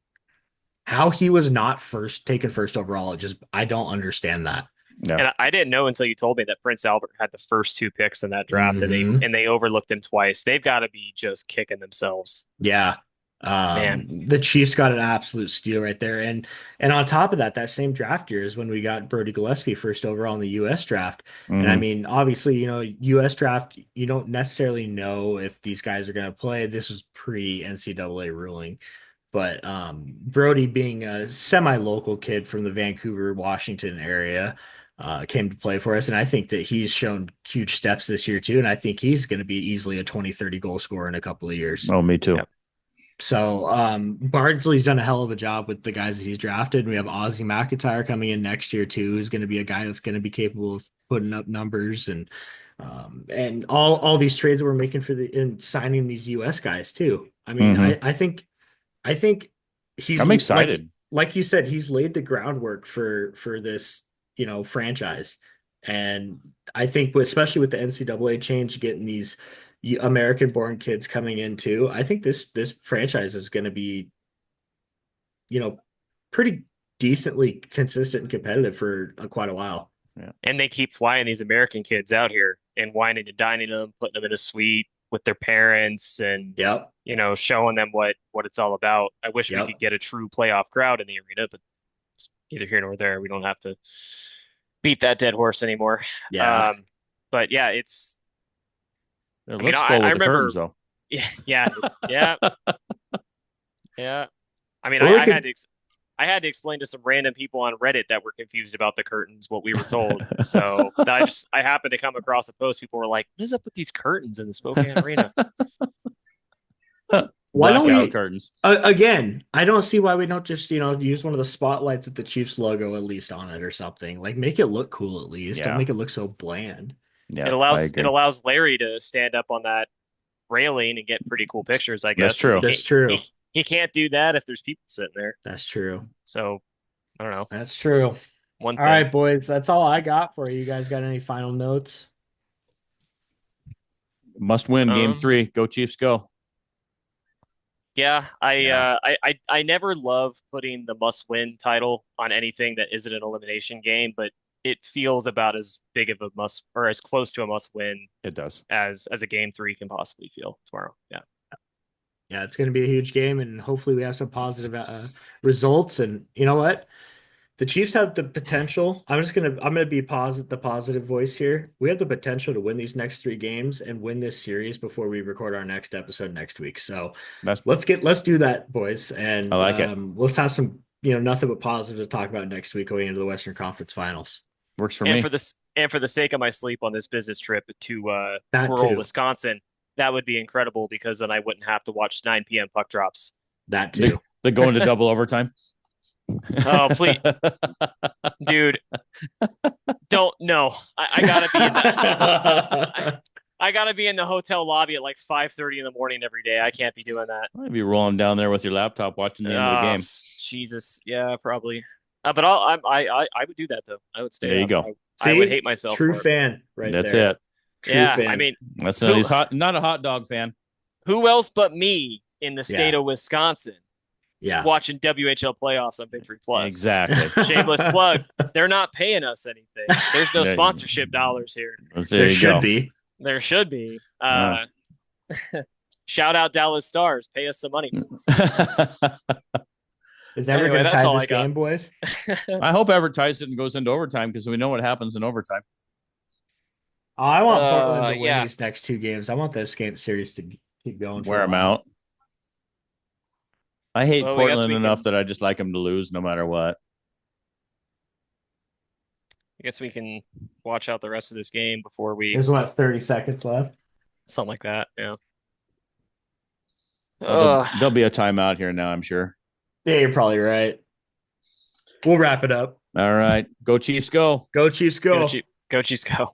How he was not taken first overall, I don't understand that. Yeah. And I didn't know until you told me that Prince Albert had the first 2 picks in that draft, Mhm. and they overlooked him twice. They've got to be just kicking themselves. Yeah. Man. The Chiefs got an absolute steal right there. And on top of that same draft year is when we got Brody Gillespie first overall in the US draft. Mm-hmm. And I mean, obviously, US draft, you don't necessarily know if these guys are going to play. This was pre-NCAA ruling. But Brody being a semi-local kid from the Vancouver, Washington area, came to play for us. And I think that he's shown huge steps this year too. And I think he's going to be easily a 20, 30 goal scorer in a couple of years. Oh, me too. Yep. So Bardsley's done a hell of a job with the guys that he's drafted. We have Ozzie McIntyre coming in next year too, who's going to be a guy that's going to be capable of putting up numbers and all these trades that we're making in signing these US guys too. I mean, I think I'm excited. Like you said, he's laid the groundwork for this, franchise. And I think especially with the NCAA change, getting these American-born kids coming in too, I think this franchise is going to be, pretty decently consistent and competitive for quite a while. Yeah. And they keep flying these American kids out here and whining and dining them, putting them in a suite with their parents and, Yep. showing them what it's all about. I wish we Yep. could get a true playoff crowd in the arena, but it's neither here nor there. We don't have to beat that dead horse anymore. Yeah. But yeah, It I mean, looks full I with the curtains, remember, though. yeah, yeah, yeah. I mean, Or we I could- had to I had to explain to some random people on Reddit that were confused about the curtains what we were told. So I happened to come across a post. People were like, "What is up with these curtains in the Spokane arena?" Why don't Blackout we curtains? again? I don't see why we don't just use one of the spotlights with the Chiefs logo at least on it or something. Like make it look cool at least. Yeah. Don't make it look so bland. Yeah, It allows Larry to stand up on that railing and get pretty cool pictures, I guess. That's true. That's true. He can't do that if there's people sitting there. That's true. So I don't know. That's true. One All thing. right, boys. That's all I got for you. You guys got any final notes? Must win game 3. Go Chiefs, go. Yeah, I never love putting the must win title on anything that isn't an elimination game, but it feels about as big of a must or as close to a must win It does. as a game 3 can possibly feel tomorrow. Yeah. Yeah, it's going to be a huge game, and hopefully we have some positive results. And you know what? The Chiefs have the potential. I'm gonna be the positive voice here. We have the potential to win these next 3 games and win this series before we record our next episode next week. So let's do that, boys. And I like it. Let's have some nothing but positive to talk about next week going into the Western Conference Finals. Works for me. For the sake of my sleep on this business trip to rural too. Wisconsin, that would be incredible because then I wouldn't have to watch 9 p.m. puck drops. That too. They go into double overtime. Oh, please. Dude. Don't know. I gotta be in the I gotta be in the hotel lobby at like 5:30 in the morning every day. I can't be doing that. I'd be rolling down there with your laptop watching the end of the game. Jesus. Yeah, probably. But I would do that though. I would stay. There you go. I would hate myself. True fan, right That's there. it. True yeah, fan. I mean, that's not. He's not a hot dog fan. Who else but me in the state of Wisconsin? Yeah, watching WHL playoffs on Victory Plus. Exactly. Shameless plug. They're not paying us anything. There's no sponsorship dollars here. There should be. There should be. Shout out Dallas Stars. Pay us some money. Is ever going to tie this game, boys? I hope Everett ties it and goes into overtime because we know what happens in overtime. Oh, I want Portland to win these next 2 games. I want this game series to keep going. Wear them out. I hate Portland enough that I just like them to lose no matter what. I guess we can watch out the rest of this game before we... There's 30 seconds left? Something like that, yeah. There'll be a timeout here now, I'm sure. Yeah, you're probably right. We'll wrap it up. All right. Go Chiefs, go. Go Chiefs, go. Go Chiefs, go.